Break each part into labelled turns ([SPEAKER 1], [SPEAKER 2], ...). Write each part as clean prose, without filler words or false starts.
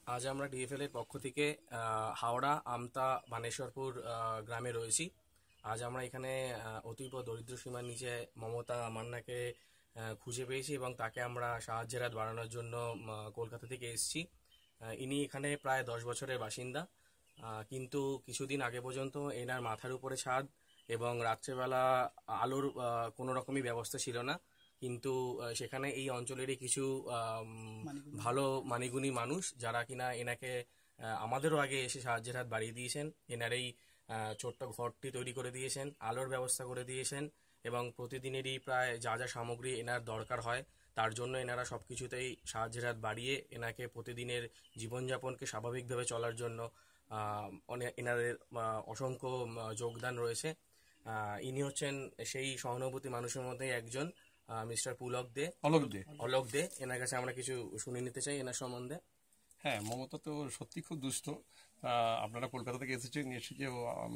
[SPEAKER 1] আজ আমরা ডিএফএল এর পক্ষ থেকে হাওড়া আমতা বানেশ্বরপুর গ্রামে রয়েছি। আজ আমরা এখানে অতীব দরিদ্র সীমার নিচে মমতা মান্নাকে খুঁজে পেয়েছি এবং তাকে আমরা সাহায্যের হাত বাড়ানোর জন্য কলকাতা থেকে এসেছি। ইনি এখানে প্রায় 10 বছরের বাসিন্দা, কিন্তু কিছুদিন আগে পর্যন্ত এনার মাথার উপরে ছাদ এবং রাত্রেবেলা আলোর কোনো রকমই ব্যবস্থা ছিল না। কিন্তু সেখানে এই অঞ্চলেরই কিছু ভালো মানিগুণী মানুষ যারা কিনা এনাকে আমাদেরও আগে এসে সাহায্যের হাত বাড়িয়ে দিয়েছেন। এনার এই ছোট্ট ঘরটি তৈরি করে দিয়েছেন, আলোর ব্যবস্থা করে দিয়েছেন এবং প্রতিদিনেরই প্রায় যা যা সামগ্রী এনার দরকার হয় তার জন্য এনারা সব কিছুতেই সাহায্যের হাত বাড়িয়ে এনাকে প্রতিদিনের জীবনযাপনকে স্বাভাবিকভাবে চলার জন্য এনাদের অসংখ্য যোগদান রয়েছে। ইনি হচ্ছেন সেই সহানুভূতি মানুষের মধ্যে একজন, মিস্টার অলোক দে। এনার কাছে আমরা কিছু শুনে নিতে চাই এনার সম্বন্ধে।
[SPEAKER 2] হ্যাঁ, মমতা তো সত্যি খুব দুস্থ। আপনারা কলকাতা থেকে এসেছেন, এসে যে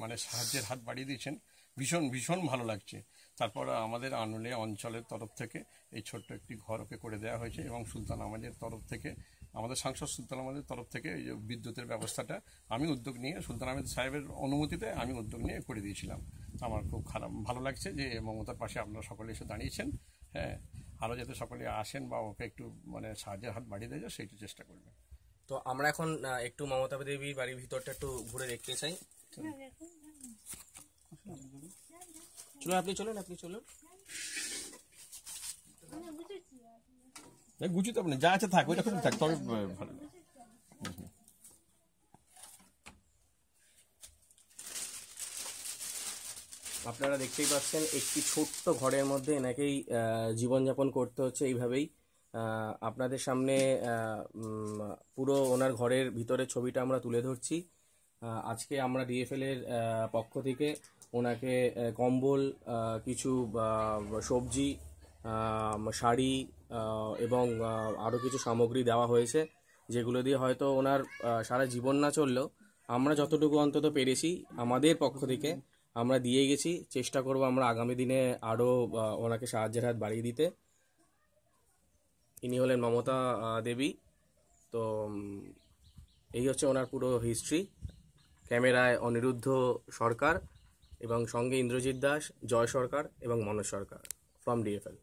[SPEAKER 2] মানে সাহায্যের হাত বাড়িয়ে দিয়েছেন, ভীষণ ভীষণ ভালো লাগছে। তারপর আমাদের আনুলে অঞ্চলের তরফ থেকে এই ছোট্ট একটি ঘর ওকে করে দেওয়া হয়েছে এবং সুলতান আহমেদের তরফ থেকে, আমাদের সাংসদ সুলতান আহমেদের তরফ থেকে এই যে বিদ্যুতের ব্যবস্থাটা আমি উদ্যোগ নিয়ে, সুলতান আহমেদ সাহেবের অনুমতিতে আমি উদ্যোগ নিয়ে করে দিয়েছিলাম। আমার খুব ভালো লাগছে যে মমতার পাশে আপনারা সকলে এসে দাঁড়িয়েছেন। হ্যাঁ, আরও যাতে সকলে আসেন বা ওকে একটু মানে সাহায্যের হাত বাড়িয়ে দেয় সেইটা চেষ্টা করবেন।
[SPEAKER 1] তো আমরা এখন একটু মমতা দেবীর বাড়ির ভিতরটা একটু ঘুরে দেখতে চাই। চলুন, আপনি চলুন।
[SPEAKER 2] গুছিয়ে আপনি যা আছে থাক, ওইটা খুব থাক, তবে ভালো।
[SPEAKER 1] আপনারা দেখতেই পাচ্ছেন একটি ছোট্ট ঘরের মধ্যে এনাকেই জীবনযাপন করতে হচ্ছে এইভাবেই। আপনাদের সামনে পুরো ওনার ঘরের ভিতরের ছবিটা আমরা তুলে ধরছি। আজকে আমরা ডিএফএল এর পক্ষ থেকে ওনাকে কম্বল, কিছু সবজি, শাড়ি এবং আরও কিছু সামগ্রী দেওয়া হয়েছে, যেগুলো দিয়ে হয়তো ওনার সারা জীবন না চললেও আমরা যতটুকু অন্তত পেরেছি আমাদের পক্ষ থেকে আমরা দিয়ে গেছি। চেষ্টা করব আমরা আগামী দিনে আরও ওনাকে সাহায্যের হাত বাড়িয়ে দিতে। ইনি হলেন মমতা দেবী। তো এই হচ্ছে ওনার পুরো হিস্ট্রি। ক্যামেরায় অনিরুদ্ধ সরকার এবং সঙ্গে ইন্দ্রজিৎ দাস, জয় সরকার এবং মনোজ সরকার ফ্রম ডিএফএল।